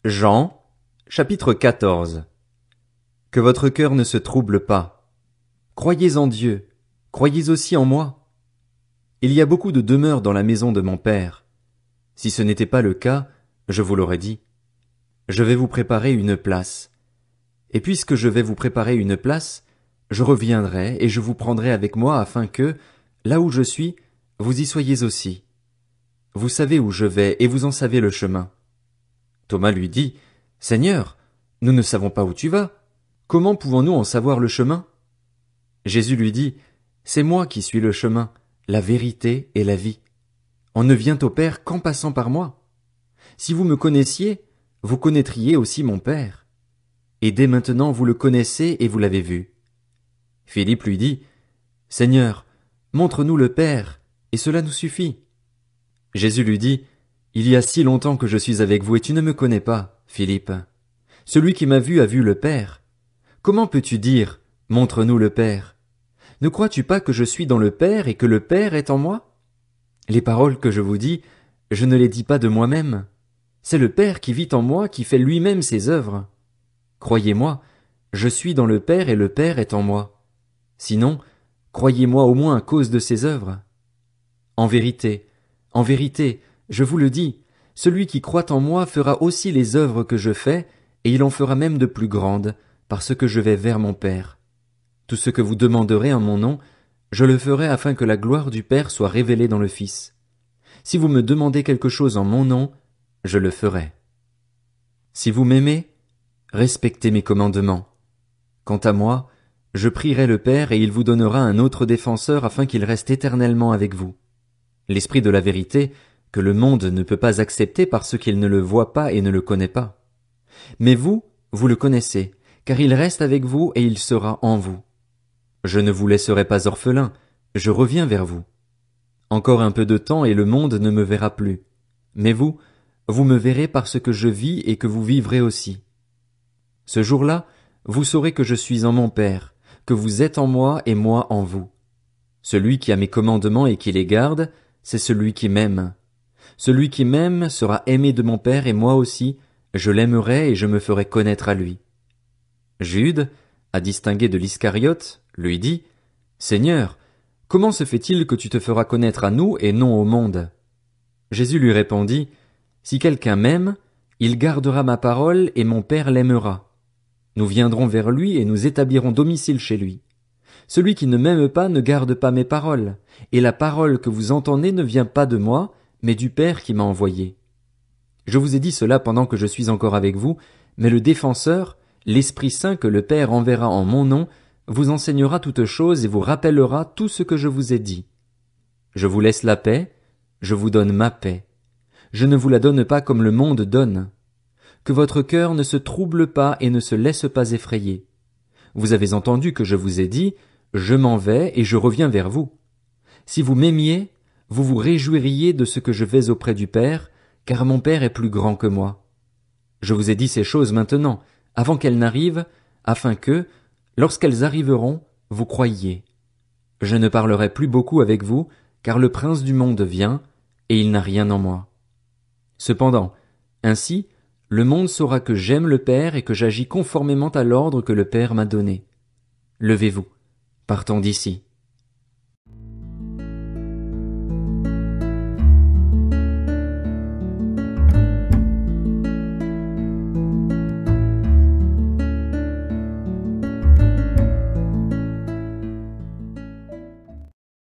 Jean, chapitre 14. Que votre cœur ne se trouble pas. Croyez en Dieu, croyez aussi en moi. Il y a beaucoup de demeures dans la maison de mon Père. Si ce n'était pas le cas, je vous l'aurais dit. Je vais vous préparer une place. Et puisque je vais vous préparer une place, je reviendrai et je vous prendrai avec moi afin que, là où je suis, vous y soyez aussi. Vous savez où je vais et vous en savez le chemin. Thomas lui dit, Seigneur, nous ne savons pas où tu vas. Comment pouvons-nous en savoir le chemin? Jésus lui dit, C'est moi qui suis le chemin, la vérité et la vie. On ne vient au Père qu'en passant par moi. Si vous me connaissiez, vous connaîtriez aussi mon Père. Et dès maintenant vous le connaissez et vous l'avez vu. Philippe lui dit, Seigneur, montre-nous le Père, et cela nous suffit. Jésus lui dit, Il y a si longtemps que je suis avec vous et tu ne me connais pas, Philippe. Celui qui m'a vu a vu le Père. Comment peux-tu dire, montre-nous le Père? Ne crois-tu pas que je suis dans le Père et que le Père est en moi? Les paroles que je vous dis, je ne les dis pas de moi-même. C'est le Père qui vit en moi qui fait lui-même ses œuvres. Croyez-moi, je suis dans le Père et le Père est en moi. Sinon, croyez-moi au moins à cause de ses œuvres. En vérité, je vous le dis, celui qui croit en moi fera aussi les œuvres que je fais, et il en fera même de plus grandes, parce que je vais vers mon Père. Tout ce que vous demanderez en mon nom, je le ferai afin que la gloire du Père soit révélée dans le Fils. Si vous me demandez quelque chose en mon nom, je le ferai. Si vous m'aimez, respectez mes commandements. Quant à moi, je prierai le Père et il vous donnera un autre défenseur afin qu'il reste éternellement avec vous. L'Esprit de la vérité, que le monde ne peut pas accepter parce qu'il ne le voit pas et ne le connaît pas. Mais vous, vous le connaissez, car il reste avec vous et il sera en vous. Je ne vous laisserai pas orphelin, je reviens vers vous. Encore un peu de temps et le monde ne me verra plus. Mais vous, vous me verrez parce que je vis et que vous vivrez aussi. Ce jour-là, vous saurez que je suis en mon Père, que vous êtes en moi et moi en vous. Celui qui a mes commandements et qui les garde, c'est celui qui m'aime. Celui qui m'aime sera aimé de mon Père et moi aussi, je l'aimerai et je me ferai connaître à lui. Jude, à distinguer de l'Iscariote, lui dit, Seigneur, comment se fait-il que tu te feras connaître à nous et non au monde? Jésus lui répondit, Si quelqu'un m'aime, il gardera ma parole et mon Père l'aimera. Nous viendrons vers lui et nous établirons domicile chez lui. Celui qui ne m'aime pas ne garde pas mes paroles, et la parole que vous entendez ne vient pas de moi, mais du Père qui m'a envoyé. Je vous ai dit cela pendant que je suis encore avec vous, mais le Défenseur, l'Esprit Saint que le Père enverra en mon nom, vous enseignera toutes choses et vous rappellera tout ce que je vous ai dit. Je vous laisse la paix, je vous donne ma paix. Je ne vous la donne pas comme le monde donne. Que votre cœur ne se trouble pas et ne se laisse pas effrayer. Vous avez entendu que je vous ai dit, je m'en vais et je reviens vers vous. Si vous m'aimiez, vous vous réjouiriez de ce que je vais auprès du Père, car mon Père est plus grand que moi. Je vous ai dit ces choses maintenant, avant qu'elles n'arrivent, afin que, lorsqu'elles arriveront, vous croyiez. Je ne parlerai plus beaucoup avec vous, car le prince du monde vient, et il n'a rien en moi. Cependant, ainsi, le monde saura que j'aime le Père et que j'agis conformément à l'ordre que le Père m'a donné. Levez-vous, partons d'ici.